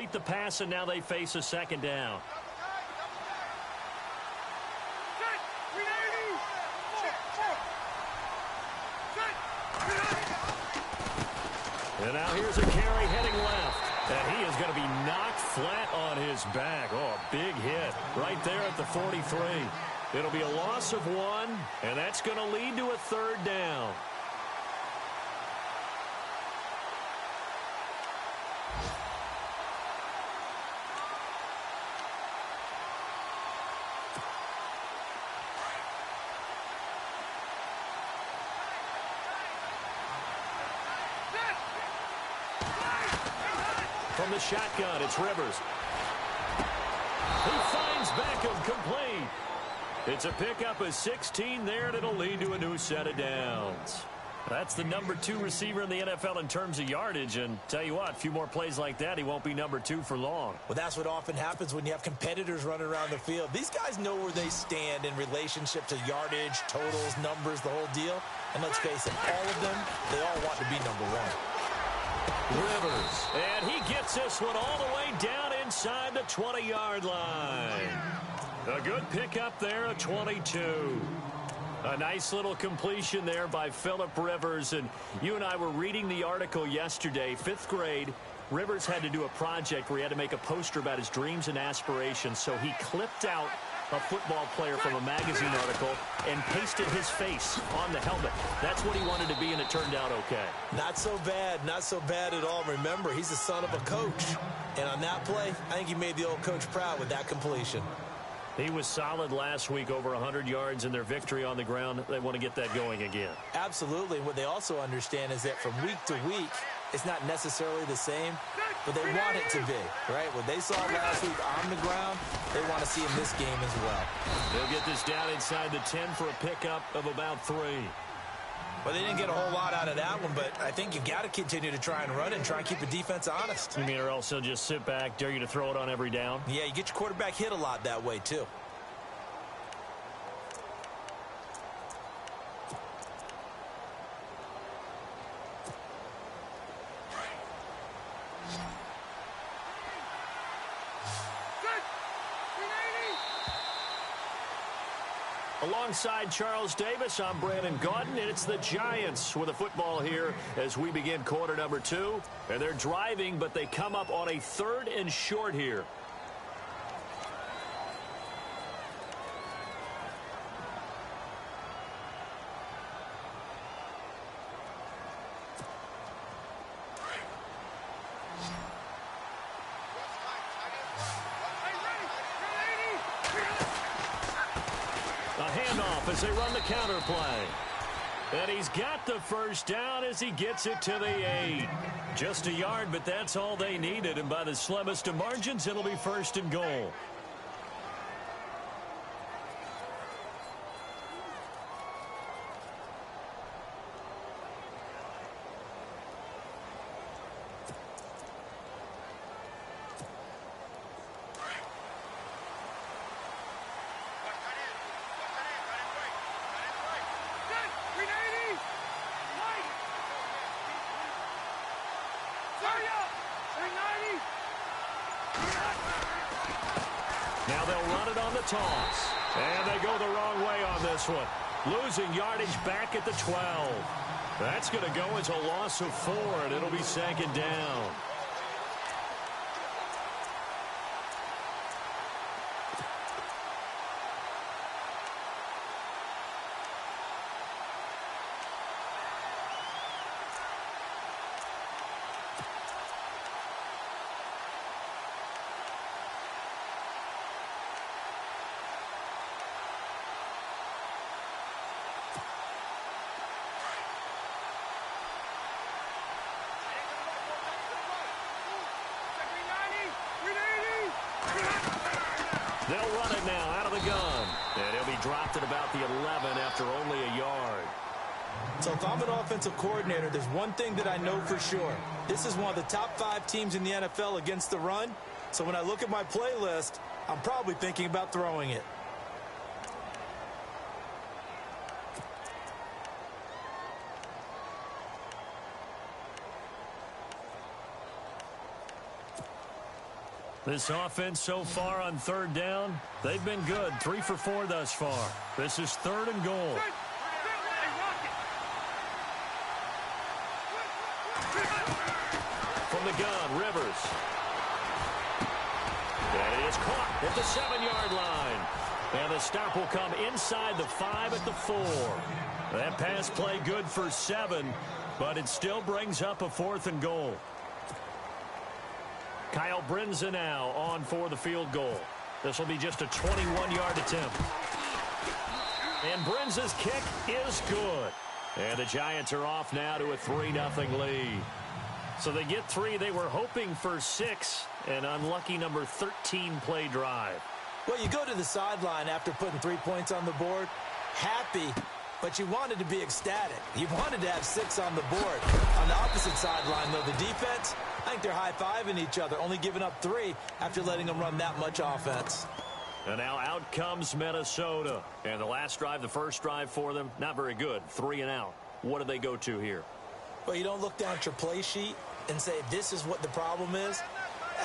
complete the pass, and now they face a second down. And now here's a carry heading left. And he is going to be knocked flat on his back. Oh, a big hit right there at the 43. It'll be a loss of 1, and that's going to lead to a third down. From the shotgun, it's Rivers. He finds Beckham complete. It's a pickup of 16 there, and it'll lead to a new set of downs. That's the number 2 receiver in the NFL in terms of yardage, and tell you what, a few more plays like that, he won't be number 2 for long. Well, that's what often happens when you have competitors running around the field. These guys know where they stand in relationship to yardage, totals, numbers, the whole deal. And let's face it, all of them, they all want to be number 1. Rivers, and he gets this one all the way down inside the 20-yard line. A good pickup there, a 22. A nice little completion there by Phillip Rivers. And you and I were reading the article yesterday, 5th grade. Rivers had to do a project where he had to make a poster about his dreams and aspirations. So he clipped out a football player from a magazine article and pasted his face on the helmet. That's what he wanted to be, and it turned out okay. Not so bad at all. Remember, he's the son of a coach. And on that play, I think he made the old coach proud with that completion. He was solid last week, over 100 yards in their victory on the ground. They want to get that going again. Absolutely. What they also understand is that from week to week, it's not necessarily the same, but they want it to be, right? What they saw last week on the ground, they want to see in this game as well. They'll get this down inside the 10 for a pickup of about 3. Well, they didn't get a whole lot out of that one, but I think you've got to continue to try and run and try and keep the defense honest. You mean or else they'll just sit back, dare you to throw it on every down? Yeah, you get your quarterback hit a lot that way, too. Alongside Charles Davis, I'm Brandon Gaudin, and it's the Giants with the football here as we begin quarter number 2. And they're driving, but they come up on a 3rd and short here. As they run the counter play. And he's got the first down as he gets it to the 8. Just a yard, but that's all they needed. And by the slimmest of margins, it'll be 1st and goal. Now they'll run it on the toss. And they go the wrong way on this one. Losing yardage back at the 12. That's going to go as a loss of 4, and it'll be 2nd down. They'll run it now out of the gun. And he'll be dropped at about the 11 after only a yard. So if I'm an offensive coordinator, there's one thing that I know for sure. This is one of the top 5 teams in the NFL against the run. So when I look at my playlist, I'm probably thinking about throwing it. This offense so far on third down, they've been good. 3 for 4 thus far. This is 3rd and goal. From the gun, Rivers. And it is caught at the 7-yard line. And the stop will come inside the 5 at the 4. That pass play good for 7, but it still brings up a 4th and goal. Kyle Brinza now on for the field goal. This will be just a 21-yard attempt. And Brinza's kick is good. And the Giants are off now to a 3-0 lead. So they get 3. They were hoping for 6. An unlucky number 13 play drive. Well, you go to the sideline after putting 3 points on the board, happy, but you wanted to be ecstatic. You wanted to have 6 on the board. On the opposite sideline, though, the defense, I think they're high-fiving each other, only giving up 3 after letting them run that much offense. And now out comes Minnesota. And the last drive, the first drive for them, not very good. 3 and out. What do they go to here? Well, you don't look down at your play sheet and say, this is what the problem is.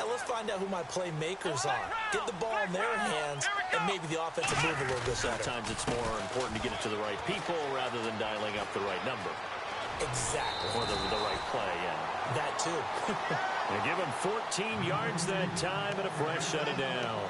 Let's find out who my playmakers are. Get the ball in their hands, and maybe the offense will move a little bit better. Sometimes it's more important to get it to the right people rather than dialing up the right number. Exactly. Or the right play, yeah. That, too. They give him 14 yards that time and a fresh set of downs.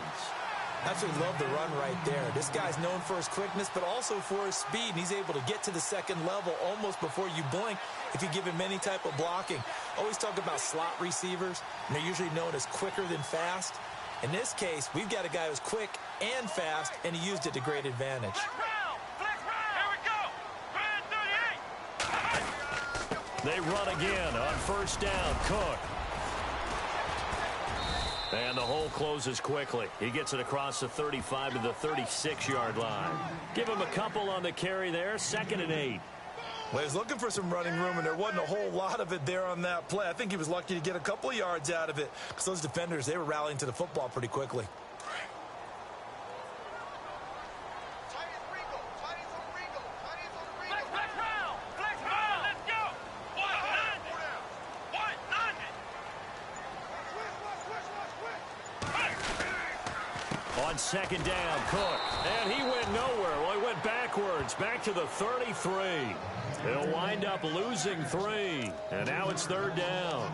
Absolutely love the run right there. This guy's known for his quickness, but also for his speed, and he's able to get to the second level almost before you blink if you give him any type of blocking. Always talk about slot receivers, and they're usually known as quicker than fast. In this case, we've got a guy who's quick and fast, and he used it to great advantage. They run again on first down. Cook. And the hole closes quickly. He gets it across the 35 to the 36-yard line. Give him a couple on the carry there. 2nd and 8. Well, he was looking for some running room, and there wasn't a whole lot of it there on that play. I think he was lucky to get a couple of yards out of it because those defenders, they were rallying to the football pretty quickly. On 2nd down, Cook. And he went nowhere. Well, he went backwards, back to the 33. He'll wind up losing 3. And now it's 3rd down.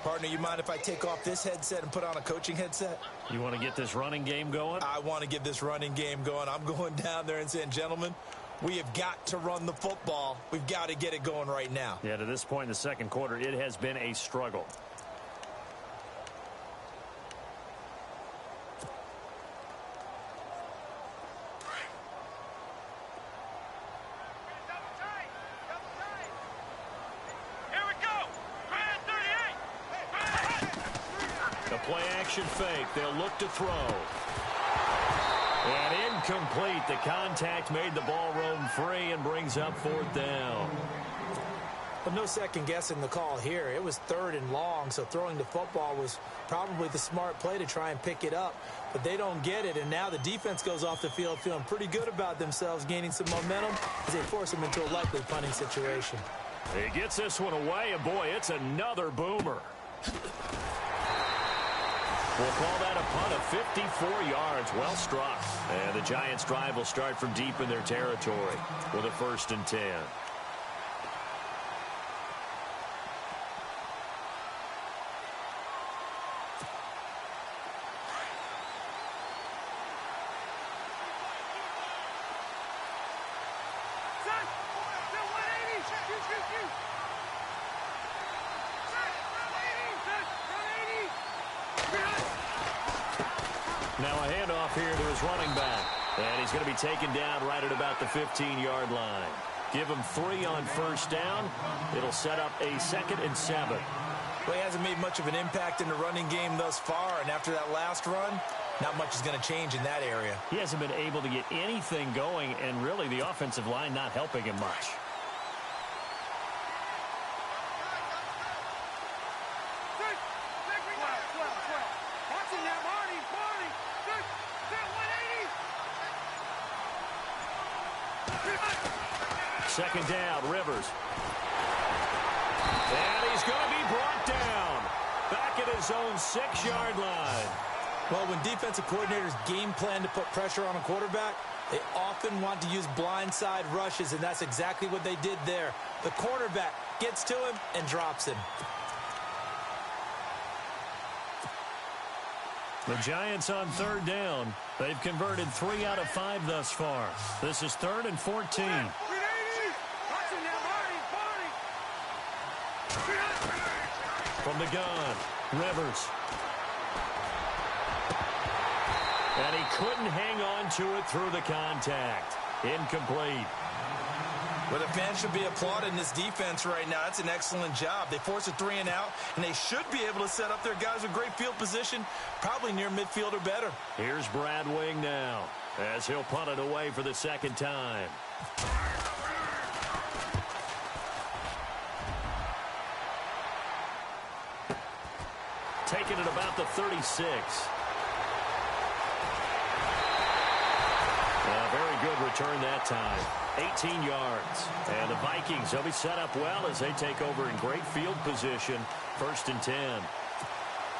Partner, you mind if I take off this headset and put on a coaching headset? You want to get this running game going? I want to get this running game going. I'm going down there and saying, gentlemen, we have got to run the football. We've got to get it going right now. Yeah, to this point in the second quarter, it has been a struggle. Play-action fake. They'll look to throw. And incomplete. The contact made the ball roam free and brings up 4th down. Well, no second guessing the call here. It was 3rd and long, so throwing the football was probably the smart play to try and pick it up. But they don't get it, and now the defense goes off the field feeling pretty good about themselves, gaining some momentum as they force them into a likely punting situation. He gets this one away, and boy, it's another boomer. We'll call that a punt of 54 yards. Well struck. And the Giants' drive will start from deep in their territory with a 1st and 10. Now a handoff here to his running back. And he's going to be taken down right at about the 15-yard line. Give him 3 on first down. It'll set up a 2nd and 7. Well, he hasn't made much of an impact in the running game thus far, and after that last run, not much is going to change in that area. He hasn't been able to get anything going, and really the offensive line not helping him much. Second down, Rivers. And he's going to be brought down. Back at his own 6-yard line. Well, when defensive coordinators game plan to put pressure on a quarterback, they often want to use blindside rushes, and that's exactly what they did there. The cornerback gets to him and drops him. The Giants on 3rd down. They've converted 3 out of 5 thus far. This is 3rd and 14. From the gun, Rivers. And he couldn't hang on to it through the contact. Incomplete. Well, the fans should be applauding this defense right now. That's an excellent job. They force a 3 and out, and they should be able to set up their guys with great field position, probably near midfield or better. Here's Brad Wing now, as he'll punt it away for the 2nd time. Taking it about the 36. Very good return that time. 18 yards. And the Vikings, they'll be set up well as they take over in great field position. 1st and 10.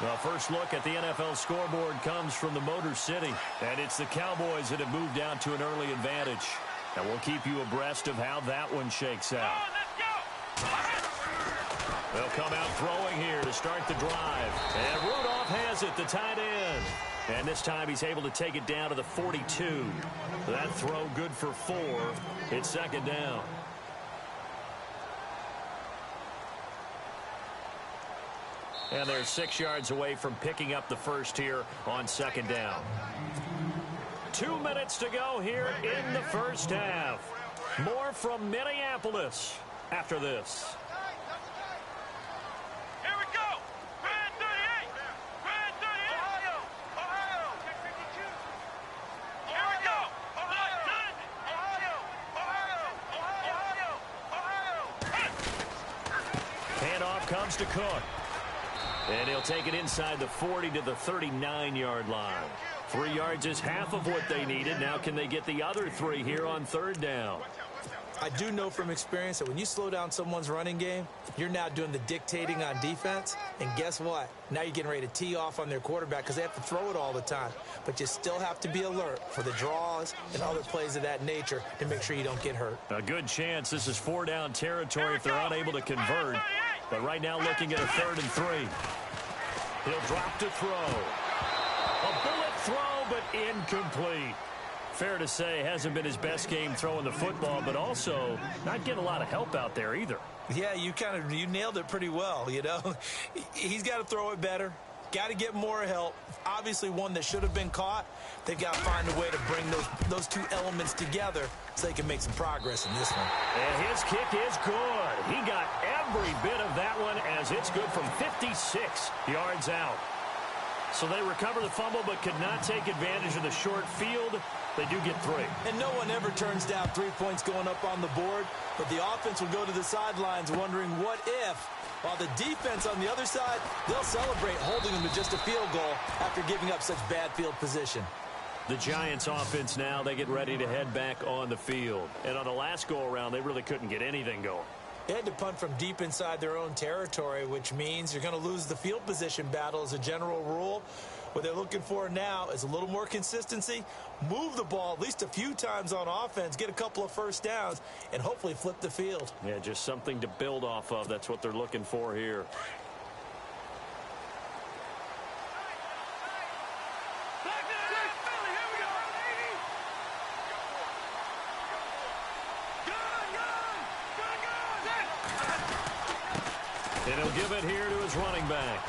The first look at the NFL scoreboard comes from the Motor City. And it's the Cowboys that have moved down to an early advantage. And we'll keep you abreast of how that one shakes out. They'll come out throwing here to start the drive. And Rudolph has it, the tight end. And this time he's able to take it down to the 42. That throw good for 4. It's 2nd down. And they're 6 yards away from picking up the first here on 2nd down. 2 minutes to go here in the first half. More from Minneapolis after this. Comes to Cook. And he'll take it inside the 40 to the 39-yard line. 3 yards is half of what they needed. Now can they get the other 3 here on 3rd down? I do know from experience that when you slow down someone's running game, you're now doing the dictating on defense. And guess what? Now you're getting ready to tee off on their quarterback because they have to throw it all the time. But you still have to be alert for the draws and other plays of that nature to make sure you don't get hurt. A good chance this is 4-down territory if they're unable to convert. But right now looking at a 3rd and 3. He'll drop to throw. A bullet throw, but incomplete. Fair to say, hasn't been his best game throwing the football, but also not getting a lot of help out there either. Yeah, you nailed it pretty well, you know. He's got to throw it better. Got to get more help. Obviously one that should have been caught. They've got to find a way to bring those 2 elements together so they can make some progress in this one. And his kick is good. He got every bit of that one as it's good from 56 yards out. So they recover the fumble but could not take advantage of the short field. They do get 3. And no one ever turns down 3 points going up on the board. But the offense will go to the sidelines wondering what if. While the defense on the other side, they'll celebrate holding them to just a field goal after giving up such bad field position. The Giants offense now, they get ready to head back on the field. And on the last go-around, they really couldn't get anything going. They had to punt from deep inside their own territory, which means you're going to lose the field position battle as a general rule. What they're looking for now is a little more consistency, move the ball at least a few times on offense, get a couple of first downs, and hopefully flip the field. Yeah, just something to build off of. That's what they're looking for here. And he'll give it here to his running back.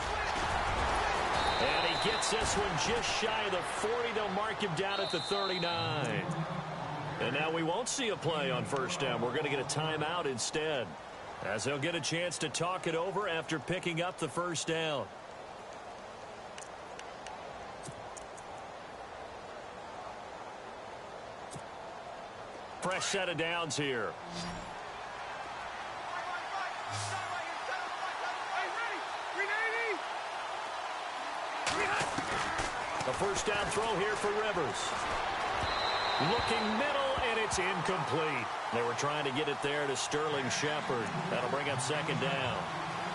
And he gets this one just shy of the 40. They'll mark him down at the 39. And now we won't see a play on 1st down. We're going to get a timeout instead, as they'll get a chance to talk it over after picking up the 1st down. Fresh set of downs here. A 1st down throw here for Rivers. Looking middle, and it's incomplete. They were trying to get it there to Sterling Shepard. That'll bring up 2nd down.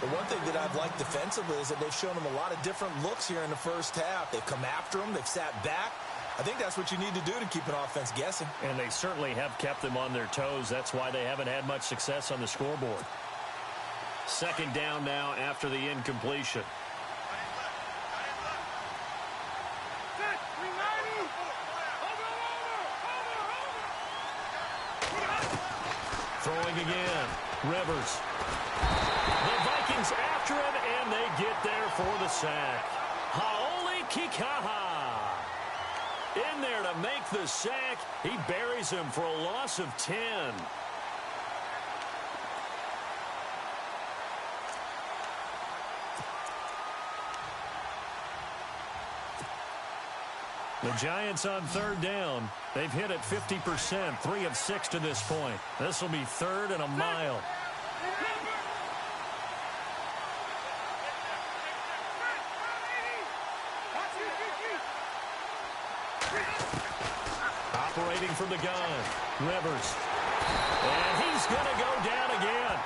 The one thing that I've liked defensively is that they've shown them a lot of different looks here in the first half. They've come after them. They've sat back. I think that's what you need to do to keep an offense guessing. And they certainly have kept them on their toes. That's why they haven't had much success on the scoreboard. Second down now after the incompletion. Throwing again. Rivers. The Vikings after him, and they get there for the sack. Hau'oli Kikaha in there to make the sack. He buries him for a loss of 10. The Giants on third down. They've hit it 50%, 3 of 6 to this point. This will be third and a mile. Operating from the gun, Rivers. And he's going to go down again.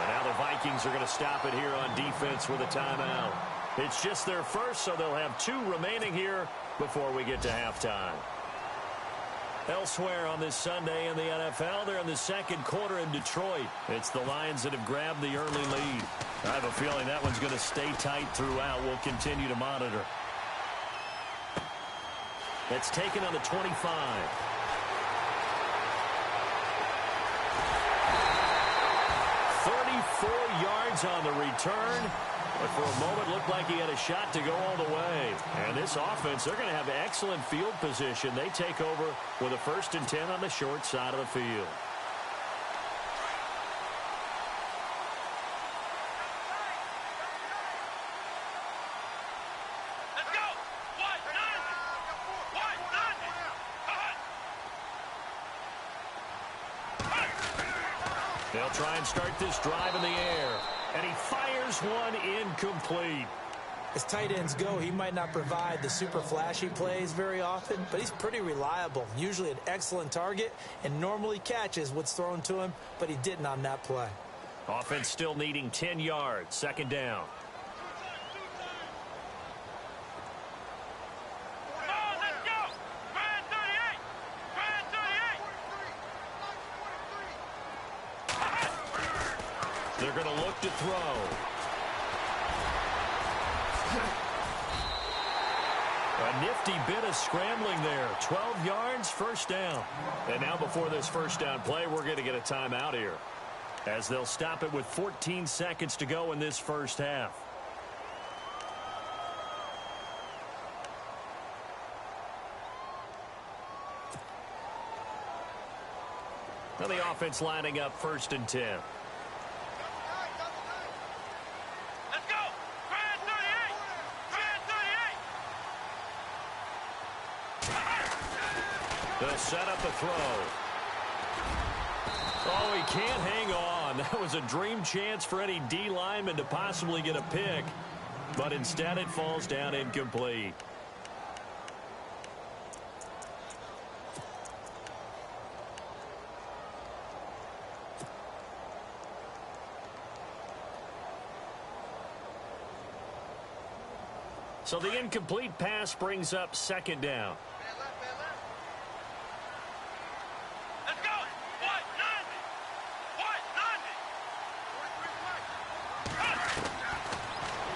And now the Vikings are going to stop it here on defense with a timeout. It's just their first, so they'll have 2 remaining here before we get to halftime. Elsewhere on this Sunday in the NFL, they're in the second quarter in Detroit. It's the Lions that have grabbed the early lead. I have a feeling that one's going to stay tight throughout. We'll continue to monitor. It's taken on the 25. 34 yards on the return. But for a moment, looked like he had a shot to go all the way. And this offense, they're going to have excellent field position. They take over with a 1st and 10 on the short side of the field. Let's go! They'll try and start this drive in the air. And he fires one incomplete. As tight ends go, he might not provide the super flashy plays very often, but he's pretty reliable. Usually an excellent target and normally catches what's thrown to him, but he didn't on that play. Offense still needing 10 yards. Second down. They're going to look to throw. A nifty bit of scrambling there. 12 yards, first down. And now before this first down play, we're going to get a timeout here, as they'll stop it with 14 seconds to go in this first half. Now the offense lining up 1st and 10. They'll set up the throw. Oh, he can't hang on. That was a dream chance for any D lineman to possibly get a pick. But instead it falls down incomplete. So the incomplete pass brings up second down.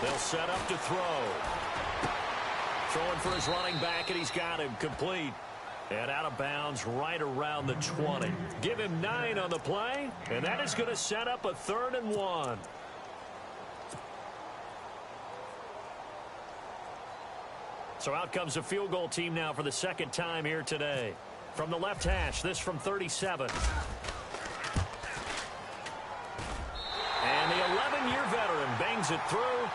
They'll set up to throw. Throwing for his running back, and he's got him complete. And out of bounds right around the 20. Give him 9 on the play, and that is going to set up a 3rd and 1. So out comes the field goal team now for the second time here today. From the left hash, this from 37. And the 11-year veteran bangs it through.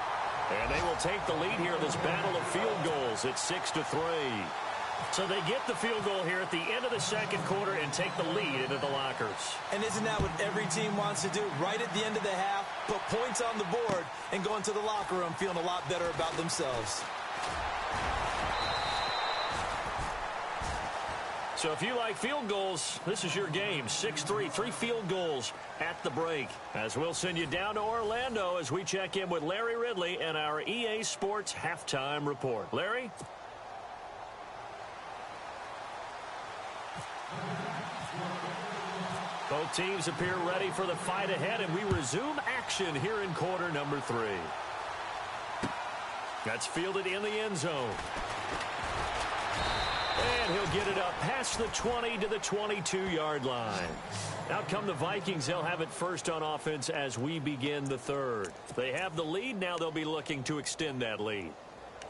And they will take the lead here in this battle of field goals at 6-3. So they get the field goal here at the end of the second quarter and take the lead into the lockers. And isn't that what every team wants to do? Right at the end of the half, put points on the board, and go into the locker room feeling a lot better about themselves. So if you like field goals, this is your game. 6-3, 3 field goals at the break. As we'll send you down to Orlando as we check in with Larry Ridley and our EA Sports Halftime Report. Larry? Both teams appear ready for the fight ahead, and we resume action here in quarter number 3. That's fielded in the end zone. And he'll get it up past the 20 to the 22-yard line. Out come the Vikings. They'll have it first on offense as we begin the third. They have the lead. Now they'll be looking to extend that lead.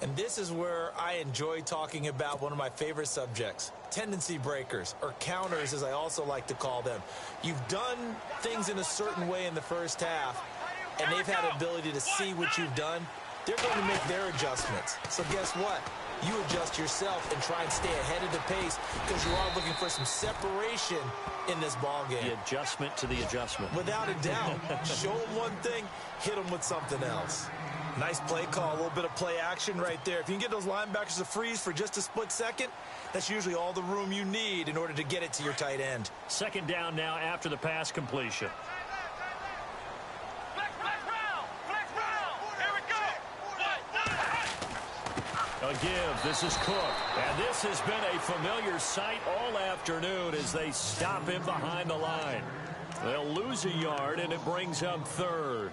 And this is where I enjoy talking about one of my favorite subjects, tendency breakers, or counters as I also like to call them. You've done things in a certain way in the first half, and they've had the ability to see what you've done. They're going to make their adjustments. So guess what? You adjust yourself and try and stay ahead of the pace because you are looking for some separation in this ball game. The adjustment to the adjustment. Without a doubt. Show them one thing, hit them with something else. Nice play call, a little bit of play action right there. If you can get those linebackers to freeze for just a split second, that's usually all the room you need in order to get it to your tight end. Second down now after the pass completion. A give. This is Cook. And this has been a familiar sight all afternoon as they stop him behind the line. They'll lose a yard, and it brings up third.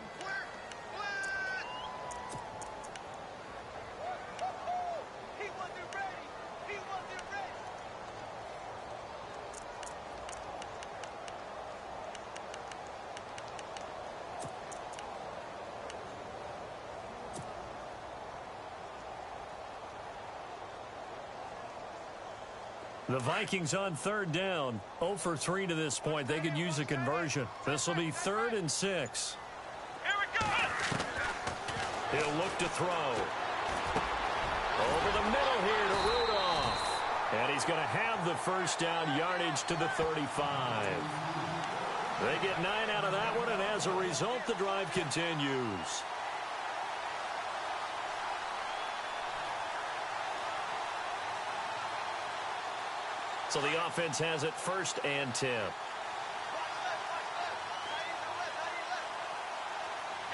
The Vikings on third down. 0 for 3 to this point. They could use a conversion. This will be 3rd and 6. Here we go. He'll look to throw. Over the middle here to Rudolph. And he's going to have the first down, yardage to the 35. They get 9 out of that one, and as a result, the drive continues. So the offense has it 1st and 10. Here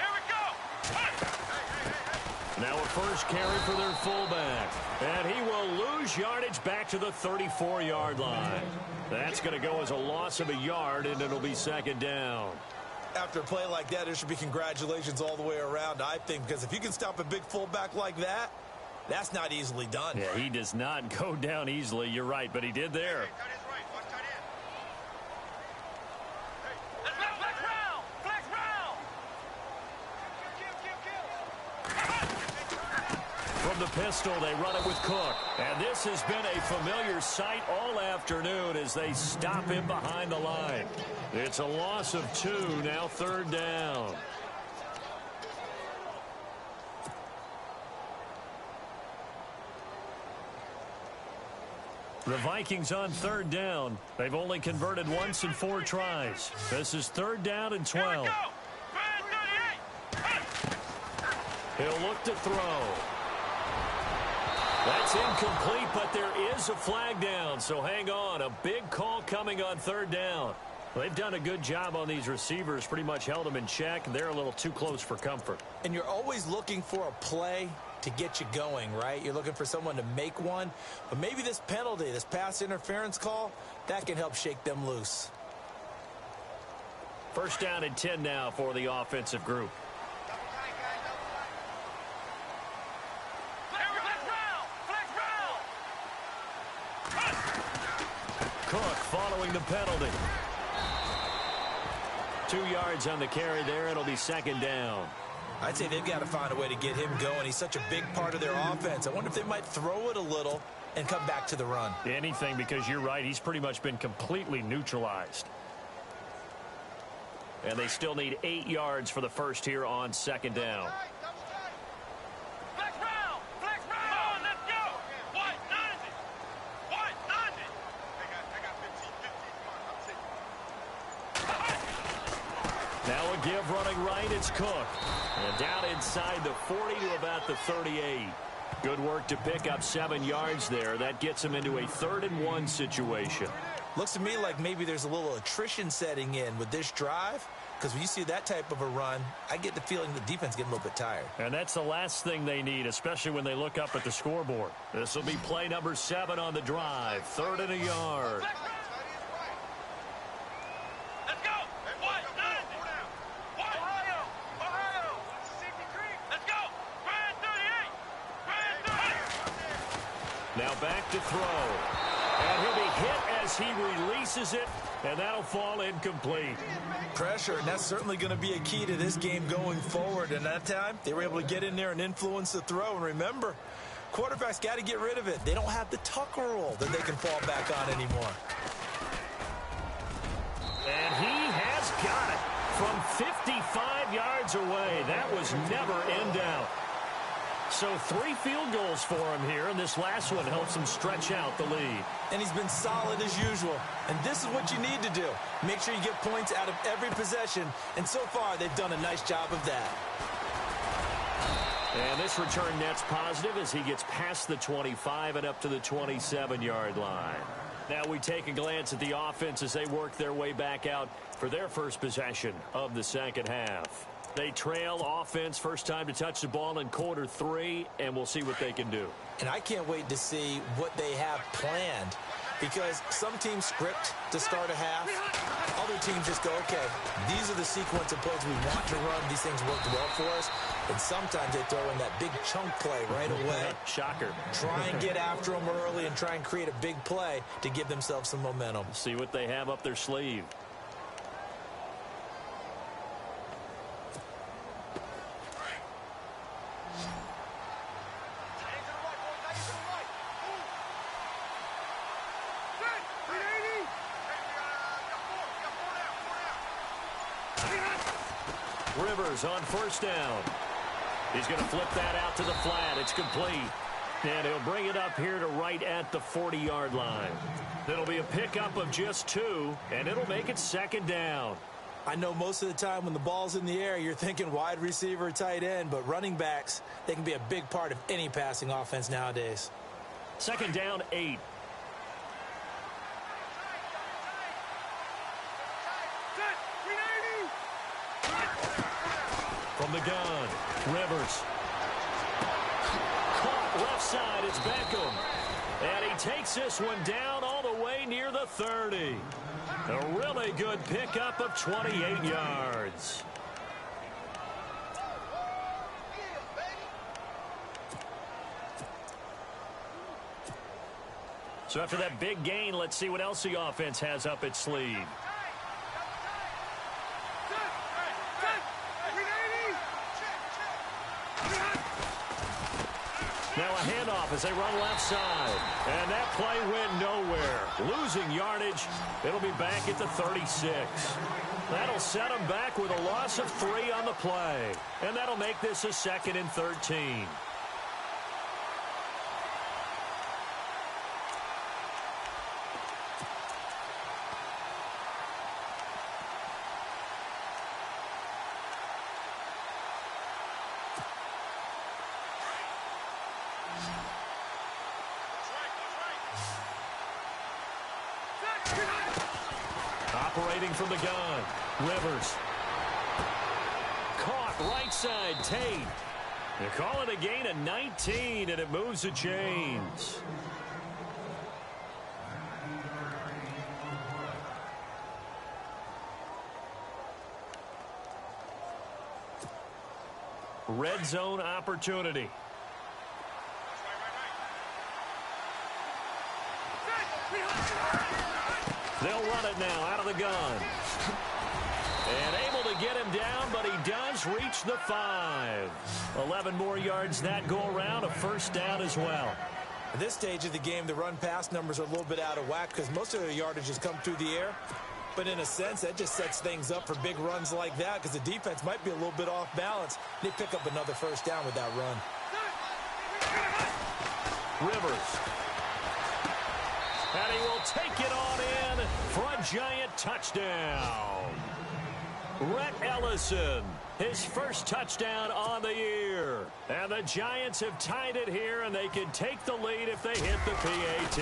we go. Now a first carry for their fullback. And he will lose yardage back to the 34-yard line. That's going to go as a loss of a yard, and it'll be 2nd down. After a play like that, there should be congratulations all the way around, I think, because if you can stop a big fullback like that, that's not easily done. Yeah, he does not go down easily. You're right, but he did there. From the pistol, they run it with Cook. And this has been a familiar sight all afternoon as they stop him behind the line. It's a loss of 2, now 3rd down. The Vikings on 3rd down. They've only converted once in 4 tries. This is 3rd down and 12. He'll look to throw. That's incomplete, but there is a flag down, so hang on. A big call coming on 3rd down. They've done a good job on these receivers, pretty much held them in check. They're a little too close for comfort. And you're always looking for a play to get you going, right? You're looking for someone to make one. But maybe this penalty, this pass interference call, that can help shake them loose. 1st down and 10 now for the offensive group. Cook following the penalty. 2 yards on the carry there. It'll be 2nd down. I'd say they've got to find a way to get him going. He's such a big part of their offense. I wonder if they might throw it a little and come back to the run. Anything, because you're right. He's pretty much been completely neutralized. And they still need 8 yards for the first here on 2nd down. Now a give running right, it's Cook. And down inside the 40 to about the 38. Good work to pick up 7 yards there. That gets him into a 3rd-and-1 situation. Looks to me like maybe there's a little attrition setting in with this drive, because when you see that type of a run, I get the feeling the defense getting a little bit tired. And that's the last thing they need, especially when they look up at the scoreboard. This will be play number 7 on the drive. 3rd and a yard. Let's go. What? Ohio. Safety creek. Let's go. Grand 38. Grand 30. Now back to throw. And he'll be hit as he releases it, and that'll fall incomplete. Pressure, and that's certainly going to be a key to this game going forward. And that time, they were able to get in there and influence the throw. And remember, quarterbacks got to get rid of it. They don't have the tucker roll that they can fall back on anymore. And he has got it from 55 yards away. That was never in doubt. So 3 field goals for him here, and this last one helps him stretch out the lead. And he's been solid as usual. And this is what you need to do. Make sure you get points out of every possession. And so far, they've done a nice job of that. And this return net's positive as he gets past the 25 and up to the 27-yard line. Now we take a glance at the offense as they work their way back out for their first possession of the second half. They trail offense, first time to touch the ball in quarter 3, and we'll see what they can do. And I can't wait to see what they have planned, because some teams script to start a half. Other teams just go, okay, these are the sequence of plays we want to run. These things worked well for us. And sometimes they throw in that big chunk play right away. Shocker. Try and get after them early and try and create a big play to give themselves some momentum. See what they have up their sleeve. Rivers on first down. He's going to flip that out to the flat. It's complete. And he'll bring it up here to right at the 40-yard line. It'll be a pickup of just 2, and it'll make it 2nd down. I know most of the time when the ball's in the air, you're thinking wide receiver, tight end, but running backs, they can be a big part of any passing offense nowadays. 2nd down, 8. From the gun, Rivers. Caught left side, it's Beckham. And he takes this one down all the way near the 30. A really good pickup of 28 yards. So after that big gain, let's see what else the offense has up its sleeve. Now a handoff as they run left side. And that play went nowhere. Losing yardage. It'll be back at the 36. That'll set them back with a loss of 3 on the play. And that'll make this a 2nd and 13. Operating from the gun, Rivers. Caught right side, Tate. They call it a gain of 19, and it moves the chains. Red zone opportunity. They'll run it now out of the gun. And able to get him down, but he does reach the 5. 11 more yards that go around, a 1st down as well. At this stage of the game, the run-pass numbers are a little bit out of whack because most of their yardage has come through the air. But in a sense, that just sets things up for big runs like that because the defense might be a little bit off balance. They pick up another 1st down with that run. Rivers. And he will take it on in for a giant touchdown. Rhett Ellison, his 1st touchdown on the year. here. And the Giants have tied it here, and they can take the lead if they hit the PAT.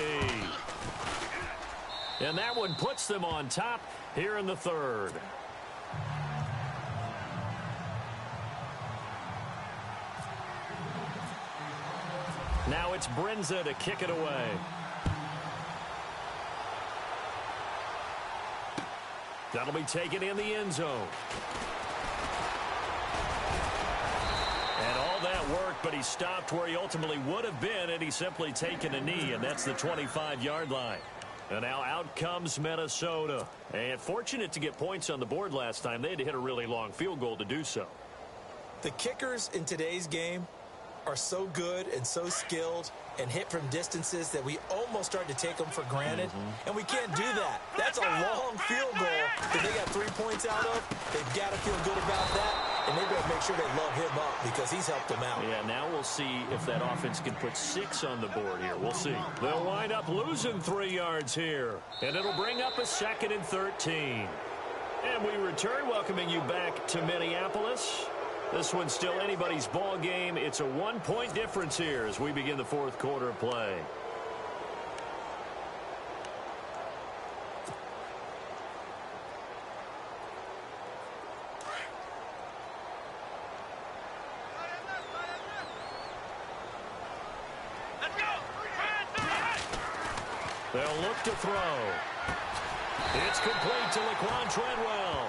And that one puts them on top here in the third. Now it's Brinza to kick it away. That'll be taken in the end zone. And all that work, but he stopped where he ultimately would have been, and he's simply taken a knee, and that's the 25-yard line. And now out comes Minnesota. And fortunate to get points on the board last time. They had to hit a really long field goal to do so. The kickers in today's game are so good and so skilled and hit from distances that we almost start to take them for granted. And we can't do that. That's a long field goal that they got 3 points out of. They've got to feel good about that, and they better make sure they love him up because he's helped them out. Yeah, now we'll see if that offense can put 6 on the board here. We'll see. They'll wind up losing 3 yards here, and it'll bring up a 2nd and 13. And we return, welcoming you back to Minneapolis. This one's still anybody's ball game. It's a 1-point difference here as we begin the fourth quarter of play. Let's go. They'll look to throw. It's complete to Laquan Treadwell.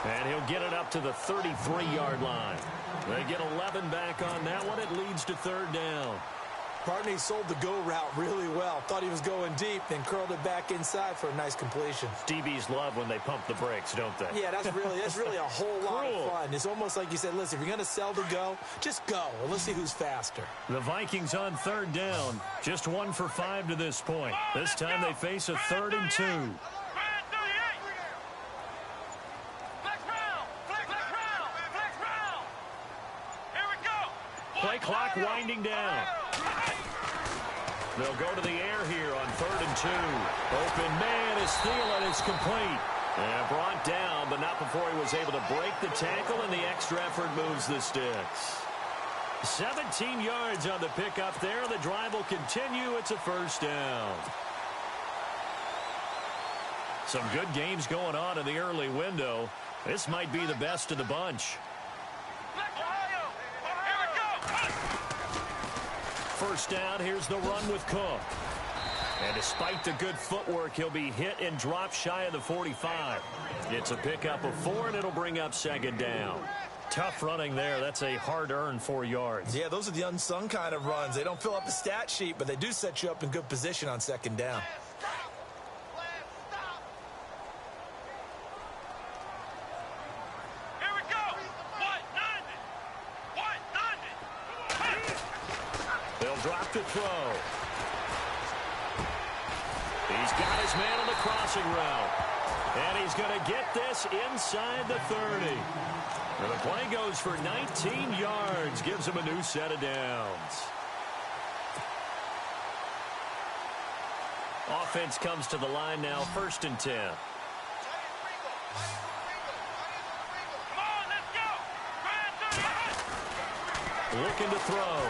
And he'll get it up to the 33-yard line. They get 11 back on that one. It leads to 3rd down. Barney sold the go route really well. Thought he was going deep, then curled it back inside for a nice completion. DBs love when they pump the brakes, don't they? Yeah, that's really a whole lot of fun. It's almost like you said, listen, if you're going to sell the go, just go. Well, let's see who's faster. The Vikings on 3rd down. Just 1 for 5 to this point. This time they face a 3rd and 2. Play clock winding down. They'll go to the air here on 3rd and 2. Open man is Thielen is complete. And brought down, but not before he was able to break the tackle, and the extra effort moves the sticks. 17 yards on the pickup there. The drive will continue. It's a 1st down. Some good games going on in the early window. This might be the best of the bunch. First down, here's the run with Cook. And despite the good footwork, he'll be hit and dropped shy of the 45. It's a pickup of 4, and it'll bring up 2nd down. Tough running there. That's a hard-earned 4 yards. Yeah, those are the unsung kind of runs. They don't fill up the stat sheet, but they do set you up in good position on 2nd down. Drop to throw. He's got his man on the crossing route. And he's going to get this inside the 30. And the play goes for 19 yards. Gives him a new set of downs. Offense comes to the line now, 1st and 10. Looking to throw.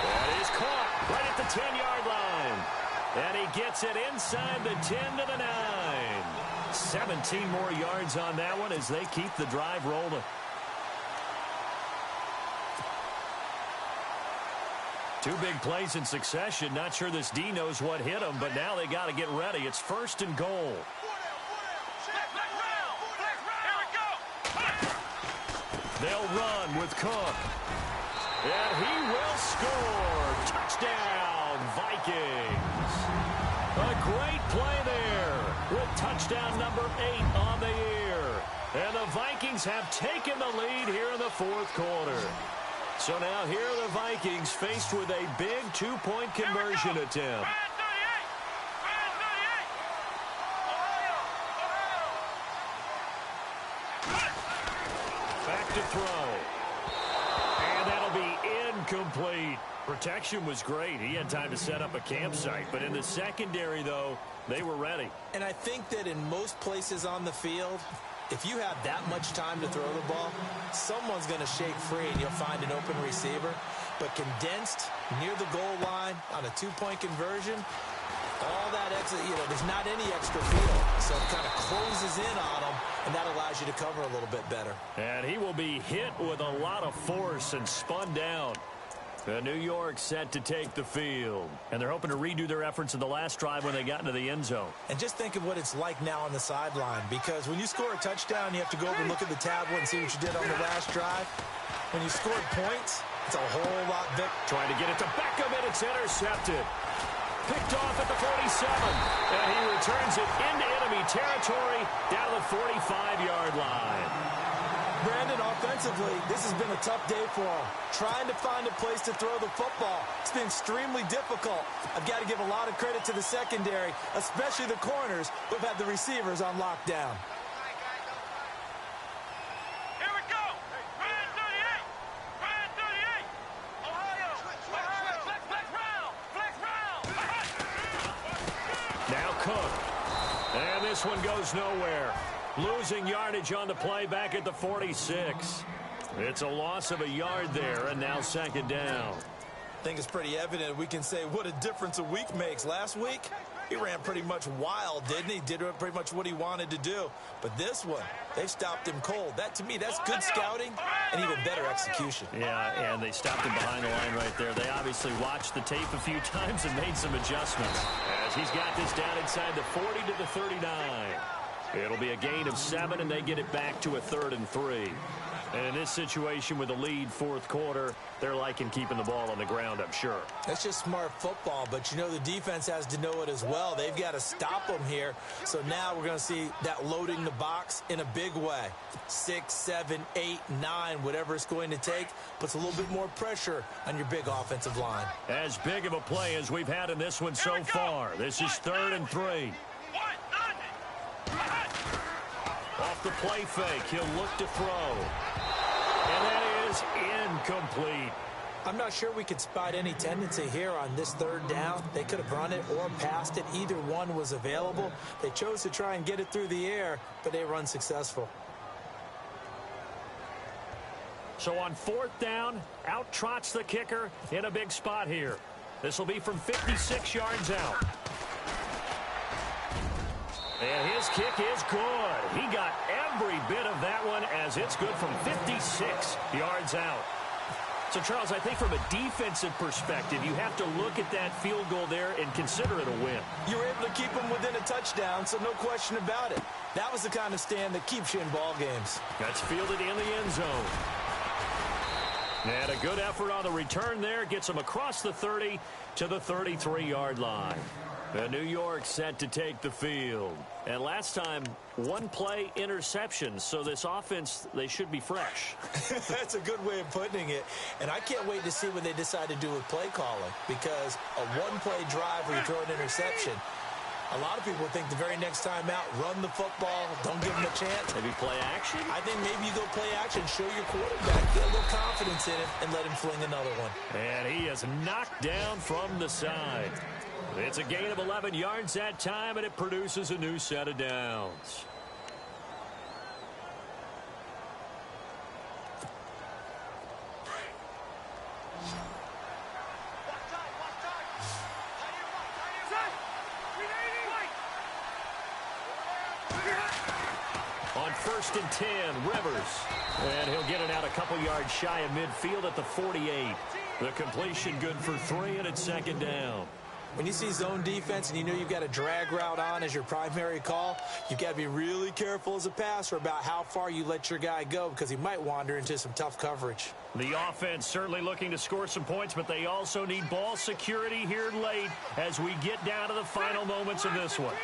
That is caught right at the 10-yard line. And he gets it inside the 10 to the 9. 17 more yards on that one as they keep the drive rolling. Two big plays in succession. Not sure this D knows what hit him, but now they got to get ready. It's 1st and goal. They'll run with Cook. And he will score. Touchdown, Vikings. A great play there with touchdown number 8 on the year. And the Vikings have taken the lead here in the 4th quarter. So now here are the Vikings faced with a big 2-point conversion attempt. Back to throw. And that'll be incomplete. Protection was great. He had time to set up a campsite. But in the secondary, though, they were ready. And I think that in most places on the field, If you have that much time to throw the ball, someone's going to shake free and you'll find an open receiver. But condensed near the goal line on a two-point conversion, all that extra, there's not any extra field. So it kind of closes in on them, and that allows you to cover a little bit better. And he will be hit with a lot of force and spun down. New York set to take the field. And they're hoping to redo their efforts in the last drive when they got into the end zone. And just think of what it's like now on the sideline, because when you score a touchdown, you have to go over and look at the tablet and see what you did on the last drive. When you scored points, it's a whole lot bigger. Trying to get it to Beckham, and it's intercepted. Picked off at the 47. And he returns it into enemy territory down to the 45-yard line. Brandon, offensively, this has been a tough day for him. Trying to find a place to throw the football. It's been extremely difficult. I've got to give a lot of credit to the secondary, especially the corners who have had the receivers on lockdown. Here we go. Brand 38. Brand 38. Ohio. Flex round. Flex round. Now Cook. And this one goes nowhere. Losing yardage on the play back at the 46. It's a loss of a yard there, and now second down. I think it's pretty evident we can say what a difference a week makes. Last week, he ran pretty much wild, didn't he? Did pretty much what he wanted to do. But this one, they stopped him cold. That, to me, that's good scouting and even better execution. Yeah, and they stopped him behind the line right there. They obviously watched the tape a few times and made some adjustments. As he's got this down inside the 40 to the 39. It'll be a gain of 7, and they get it back to a 3rd and 3. And in this situation with a lead fourth quarter, they're liking keeping the ball on the ground, I'm sure. That's just smart football, but the defense has to know it as well. They've got to stop them here. So now we're going to see that loading the box in a big way. 6, 7, 8, 9, whatever it's going to take, puts a little bit more pressure on your big offensive line. As big of a play as we've had in this one so far. This is 3rd and 3. Off the play fake, he'll look to throw. And that is incomplete. I'm not sure we could spot any tendency here on this 3rd down. They could have run it or passed it. Either one was available. They chose to try and get it through the air, but they were unsuccessful. So on 4th down, out trots the kicker in a big spot here. This will be from 56 yards out. And his kick is good. He got every bit of that one as it's good from 56 yards out. So, Charles, I think from a defensive perspective, you have to look at that field goal there and consider it a win. You were able to keep them within a touchdown, so no question about it. That was the kind of stand that keeps you in ball games. That's fielded in the end zone. And a good effort on the return there gets him across the 30 to the 33-yard line. New York set to take the field. And last time, one play interception. So this offense, they should be fresh. That's a good way of putting it. And I can't wait to see what they decide to do with play calling. Because a one-play drive where you throw an interception, a lot of people think the very next time out, run the football, don't give them a chance. Maybe play action? I think maybe you go play action, show your quarterback, get a little confidence in it, and let him fling another one. And he is knocked down from the side. It's a gain of 11 yards that time, and it produces a new set of downs. On 1st and 10, Rivers. And he'll get it out a couple yards shy of midfield at the 48. The completion good for 3, and it's 2nd down. When you see zone defense and you know you've got a drag route on as your primary call, you've got to be really careful as a passer about how far you let your guy go because he might wander into some tough coverage. The offense certainly looking to score some points, but they also need ball security here late as we get down to the final moments of this one.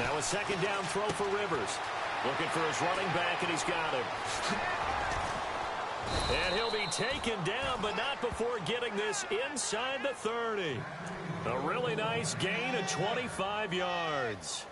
Now a 2nd down throw for Rivers. Looking for his running back, and he's got him. And he'll be taken down, but not before getting this inside the 30. A really nice gain of 25 yards.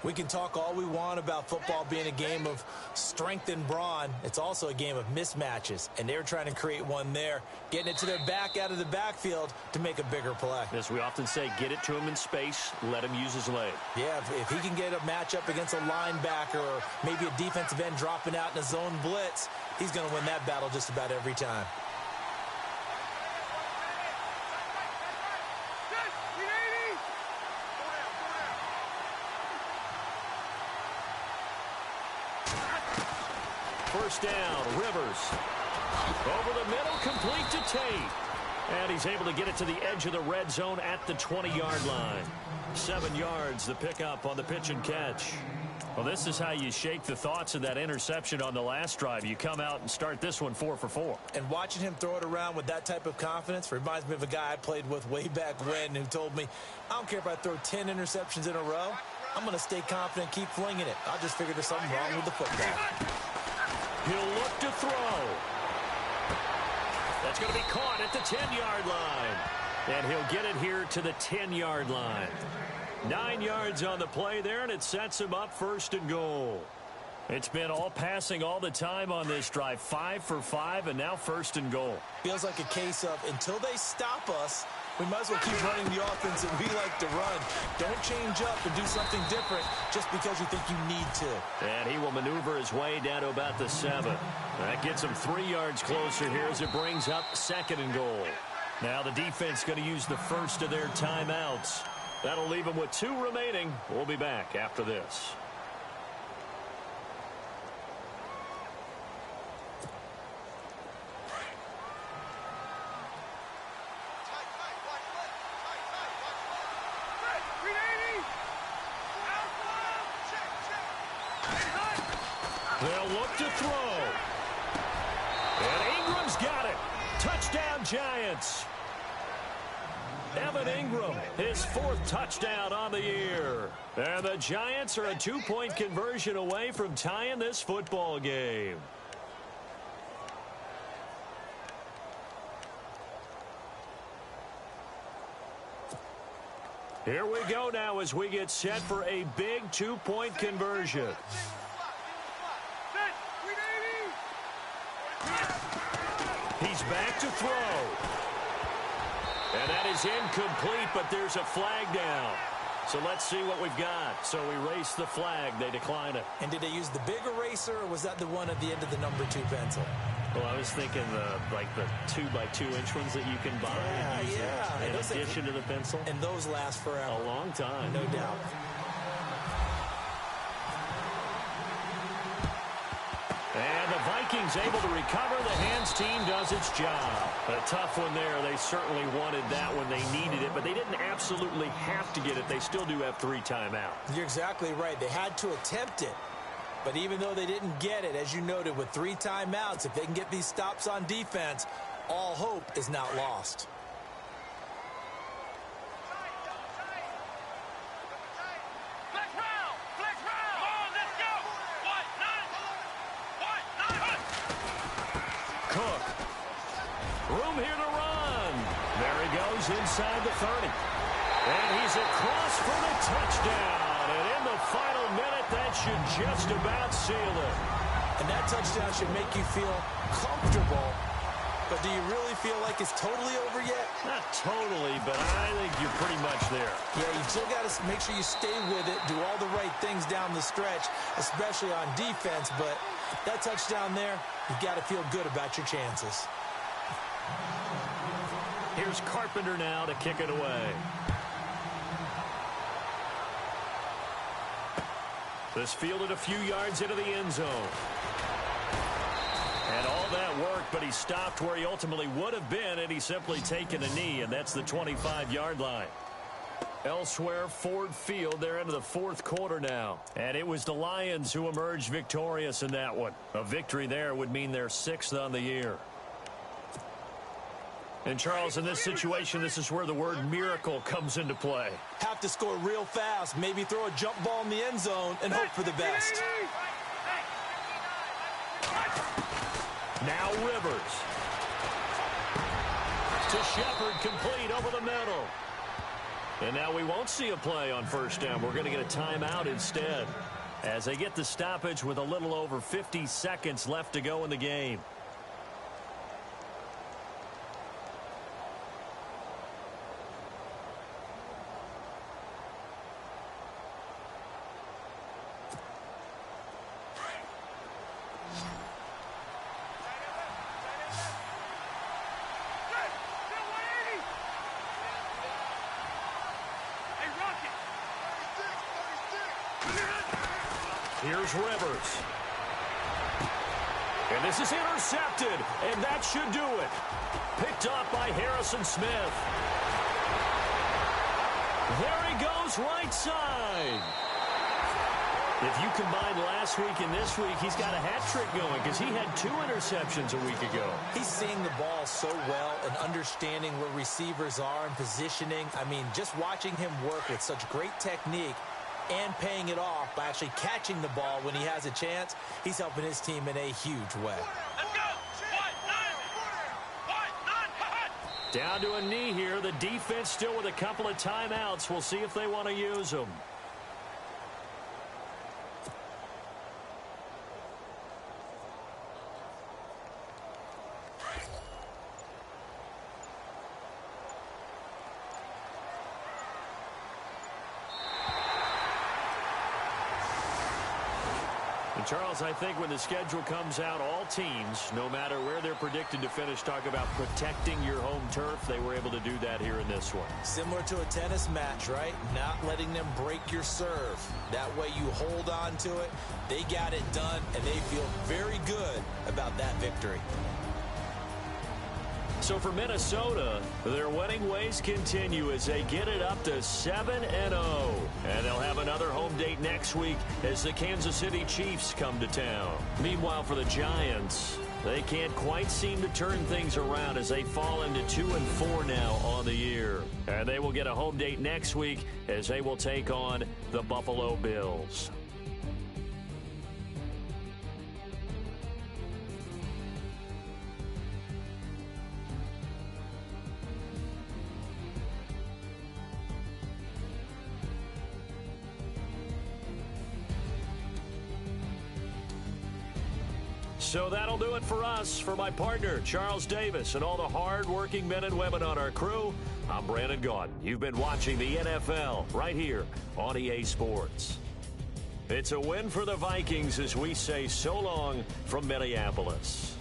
We can talk all we want about football being a game of strength and brawn. It's also a game of mismatches, and they're trying to create one there, getting it to their back out of the backfield to make a bigger play. As we often say, get it to him in space, let him use his leg. Yeah, if he can get a matchup against a linebacker or maybe a defensive end dropping out in a zone blitz, he's going to win that battle just about every time. First down, Rivers. Over the middle, complete to Tate. And he's able to get it to the edge of the red zone at the 20-yard line. 7 yards, the pickup on the pitch and catch. Well, this is how you shake the thoughts of that interception on the last drive. You come out and start this one 4 for 4. And watching him throw it around with that type of confidence reminds me of a guy I played with way back when who told me, I don't care if I throw 10 interceptions in a row. I'm going to stay confident and keep flinging it. I'll just figure there's something wrong with the football. He'll look to throw. That's going to be caught at the 10-yard line. And he'll get it here to the 10-yard line. 9 yards on the play there, and it sets him up first and goal. It's been all passing all the time on this drive. 5 for 5, and now first and goal. Feels like a case of until they stop us, we might as well keep running the offense that we like to run. Don't change up and do something different just because you think you need to. And he will maneuver his way down to about the 7. That gets him 3 yards closer here as it brings up second and goal. Now the defense going to use the first of their timeouts. That'll leave them with 2 remaining. We'll be back after this. They'll look to throw. And Ingram's got it. Touchdown, Giants. Evan Ingram, his 4th touchdown on the year. And the Giants are a 2-point conversion away from tying this football game. Here we go now as we get set for a big 2-point conversion. He's back to throw. And that is incomplete, but there's a flag down. So let's see what we've got. So erase the flag. They decline it. And did they use the big eraser, or was that the one at the end of the number 2 pencil? Well, I was thinking like the 2x2-inch ones that you can buy. Yeah. In addition to the pencil. And those last forever. A long time. No doubt. And the Vikings able to recover. The hands team does its job. A tough one there. They certainly wanted that when they needed it, but they didn't absolutely have to get it. They still do have 3 timeouts. You're exactly right. They had to attempt it. But even though they didn't get it, as you noted, with 3 timeouts, if they can get these stops on defense, all hope is not lost. Cook. Room here to run. There he goes inside the 30. And he's across for the touchdown. And in the final minute, that should just about seal it. And that touchdown should make you feel comfortable. But do you really feel like it's totally over yet? Not totally, but I think you're pretty much there. Yeah, you still got to make sure you stay with it, do all the right things down the stretch, especially on defense. But that touchdown there, you've got to feel good about your chances. Here's Carpenter now to kick it away. This fielded a few yards into the end zone. And all that worked, but he stopped where he ultimately would have been had he simply taken a knee, and that's the 25-yard line. Elsewhere, Ford Field, they're into the 4th quarter now. And it was the Lions who emerged victorious in that one. A victory there would mean they're 6th on the year. And, Charles, in this situation, this is where the word miracle comes into play. Have to score real fast, maybe throw a jump ball in the end zone and hope for the best. Now Rivers. To Shepard, complete over the middle. And now we won't see a play on first down. We're going to get a timeout instead, as they get the stoppage with a little over 50 seconds left to go in the game. Here's Rivers. And this is intercepted, and that should do it. Picked off by Harrison Smith. There he goes, right side. If you combine last week and this week, he's got a hat trick going because he had 2 interceptions a week ago. He's seeing the ball so well and understanding where receivers are and positioning. I mean, just watching him work with such great technique and paying it off by actually catching the ball when he has a chance, he's helping his team in a huge way. Let's go. Down to a knee here. The defense still with a couple of timeouts. We'll see if they want to use them. Charles, I think when the schedule comes out, all teams, no matter where they're predicted to finish, talk about protecting your home turf. They were able to do that here in this one. Similar to a tennis match, right? Not letting them break your serve. That way you hold on to it. They got it done, and they feel very good about that victory. So for Minnesota, their winning ways continue as they get it up to 7-0. And they'll have another home date next week as the Kansas City Chiefs come to town. Meanwhile, for the Giants, they can't quite seem to turn things around as they fall into 2-4 now on the year. And they will get a home date next week as they will take on the Buffalo Bills. So that'll do it for us. For my partner, Charles Davis, and all the hard-working men and women on our crew, I'm Brandon Gaudin. You've been watching the NFL right here on EA Sports. It's a win for the Vikings as we say so long from Minneapolis.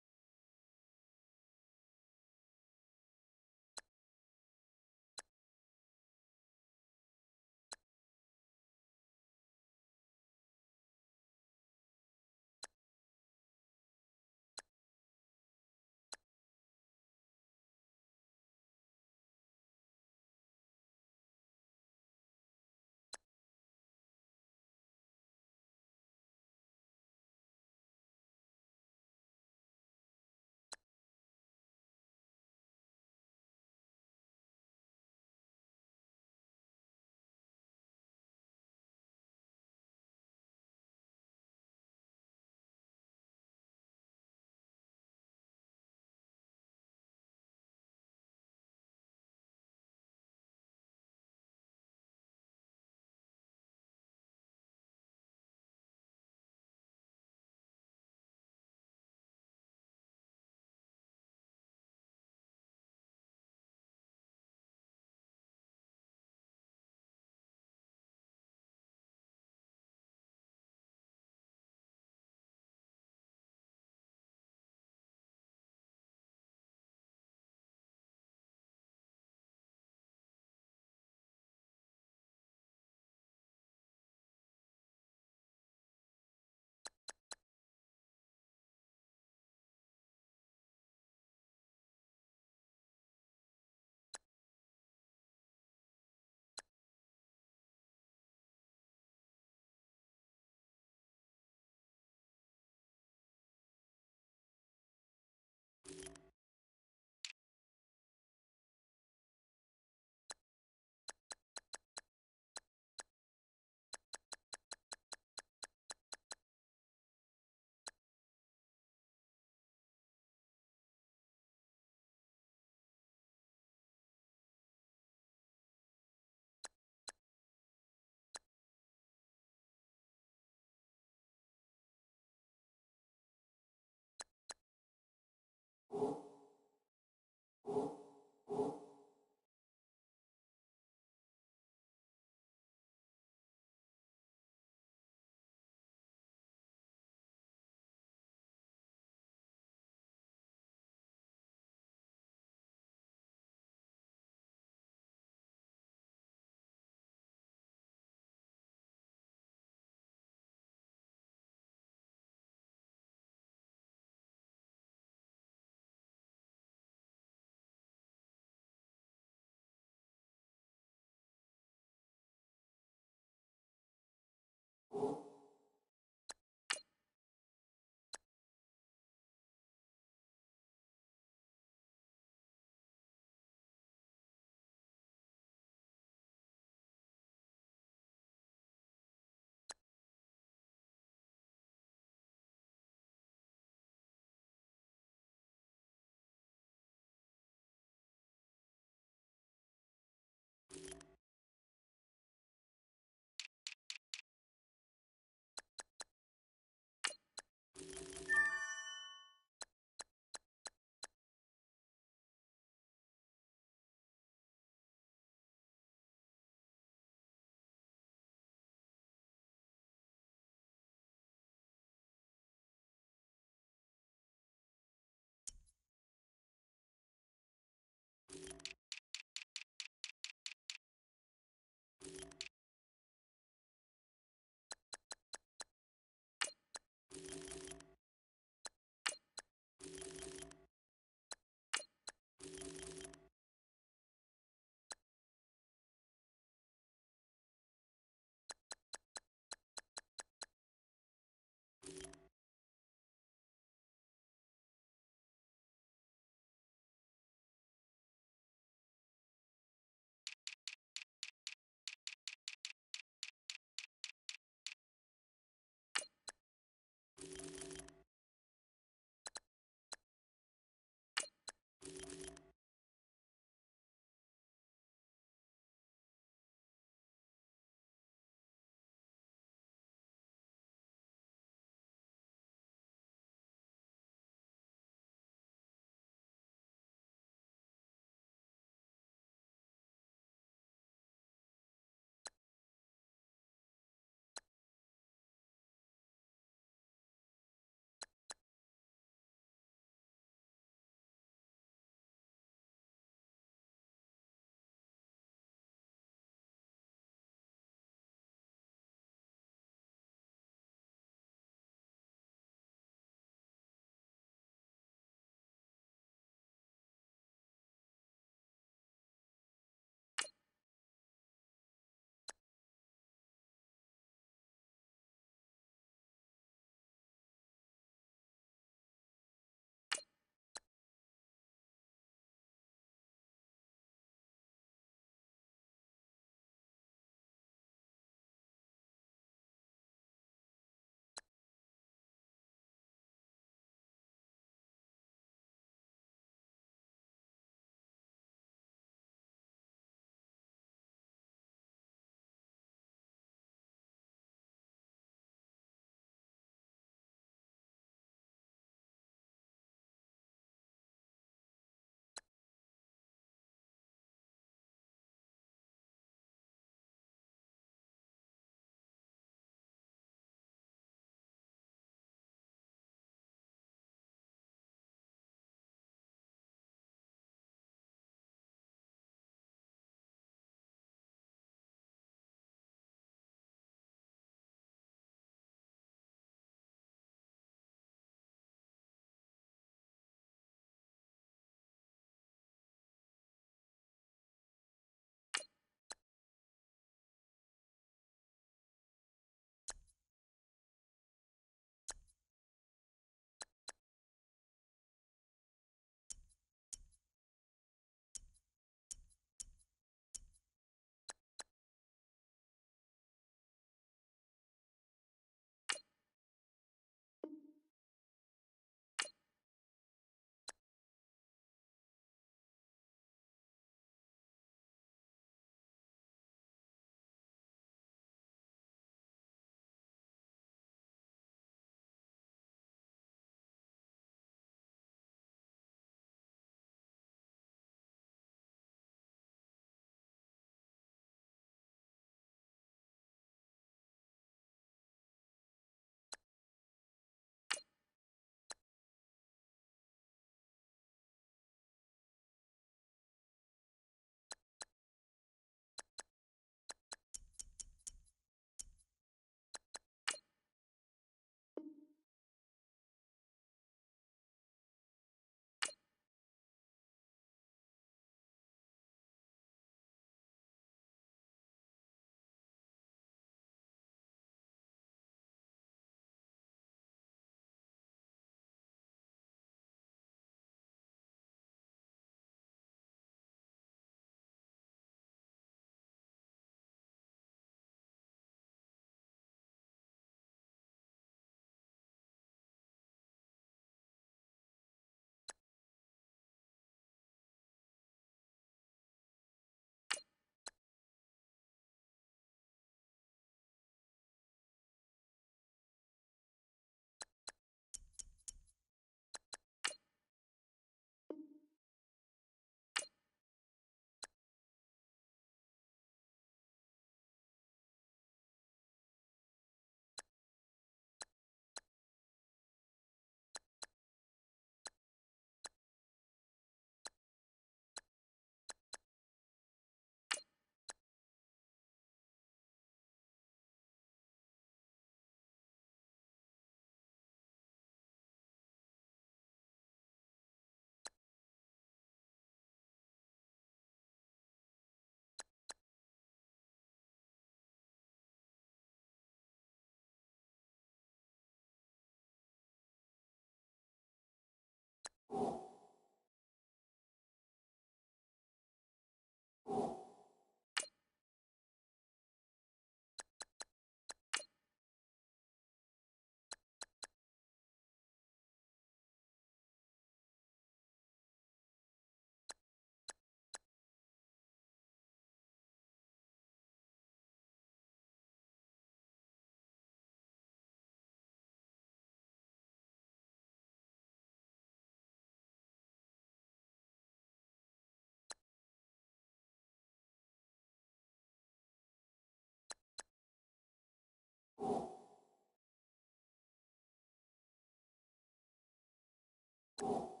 Ohio.